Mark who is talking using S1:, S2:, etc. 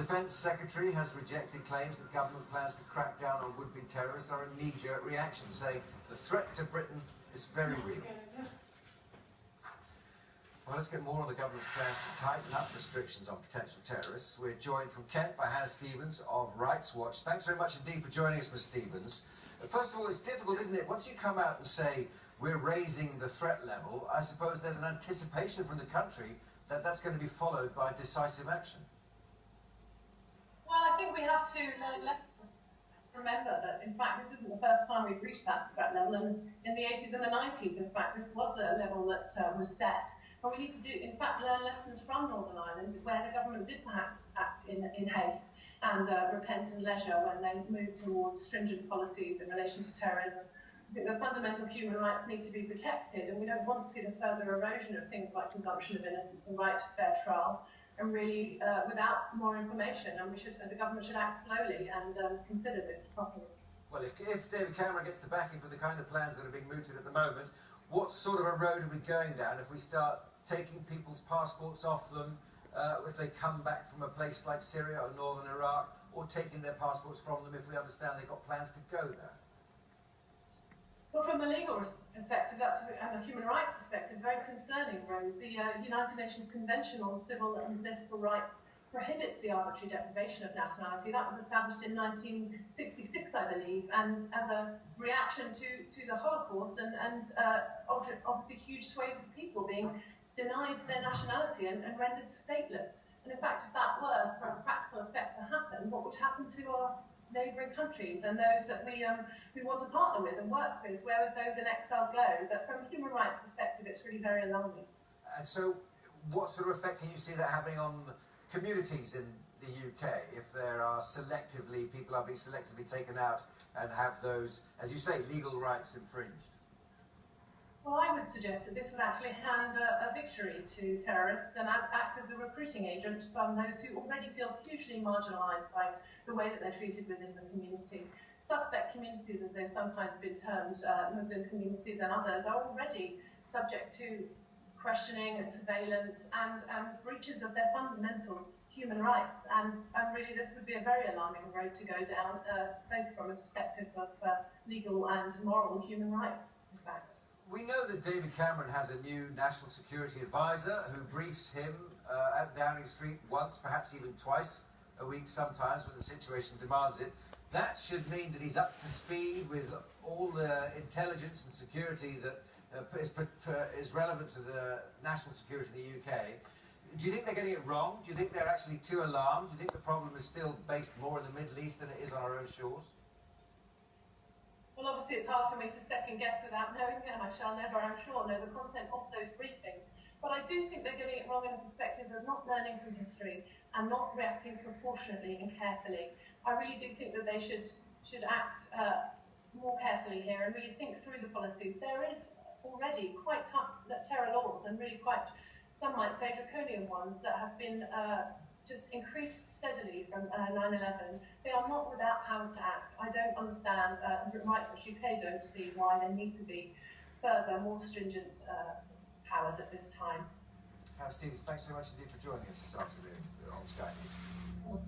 S1: Defence Secretary has rejected claims that government plans to crack down on would-be terrorists are a knee-jerk reaction, saying the threat to Britain is very real. Well, let's get more on the government's plans to tighten up restrictions on potential terrorists. We're joined from Kent by Hanne Stevens of Rights Watch. Thanks very much indeed for joining us, Ms. Stevens. First of all, it's difficult, isn't it? Once you come out and say we're raising the threat level, I suppose there's an anticipation from the country that that's going to be followed by decisive action.
S2: Well, I think we have to let's remember that, in fact, this isn't the first time we've reached that threat level. And in the 80s and the 90s, in fact, this was the level that was set. And we need to, in fact, learn lessons from Northern Ireland, where the government did perhaps act in haste and repent in leisure when they moved towards stringent policies in relation to terrorism. I think the fundamental human rights need to be protected, and we don't want to see the further erosion of things like presumption of innocence and right to fair trial, and really without more information. And the government should act slowly and consider this properly.
S1: Well, if David Cameron gets the backing for the kind of plans that are being mooted at the moment, what sort of a road are we going down if we start taking people's passports off them if they come back from a place like Syria or northern Iraq, or taking their passports from them if we understand they've got plans to go there?
S2: Well, from a legal perspective, and a human rights perspective, very concerning road. The United Nations Convention on Civil and Political Rights prohibits the arbitrary deprivation of nationality. That was established in 1966, I believe, and as a reaction to the Holocaust and obviously huge swathes of people being denied their nationality and rendered stateless. And in fact, if that were for a practical effect to happen, what would happen to our neighbouring countries and those that we want to partner with and work with? Where would those in exile go? But from a human rights perspective, it's really very alarming.
S1: And so, what sort of effect can you see that having on communities in the UK if there are people are being selectively taken out and have those, as you say, legal rights infringed?
S2: Well, I would suggest that this would actually hand a victory to terrorists and act as a recruiting agent from those who already feel hugely marginalised by the way that they're treated within the community. Suspect communities, as they've sometimes been termed, Muslim communities and others, are already subject to questioning and surveillance and breaches of their fundamental human rights. And really this would be a very alarming road to go down, both from a perspective of legal and moral human rights, in fact.
S1: We know that David Cameron has a new national security advisor who briefs him at Downing Street once, perhaps even twice a week sometimes when the situation demands it. That should mean that he's up to speed with all the intelligence and security that is relevant to the national security of the UK. Do you think they're getting it wrong? Do you think they're actually too alarmed? Do you think the problem is still based more in the Middle East than it is on our own shores?
S2: Well, obviously it's hard for me to second guess without knowing them. I shall never, I'm sure, know the content of those briefings. But I do think they're getting it wrong in the perspective of not learning from history and not reacting proportionately and carefully. I really do think that they should act more carefully here and really think through the policies. There is already quite tough terror laws, and really quite, some might say, draconian ones that have been just increased steadily from 9/11. They are not without powers to act. I don't understand, Rights Watch UK don't see why there need to be further, more stringent powers at this time.
S1: Hanne Stevens, thanks very much indeed for joining us this afternoon on Sky News.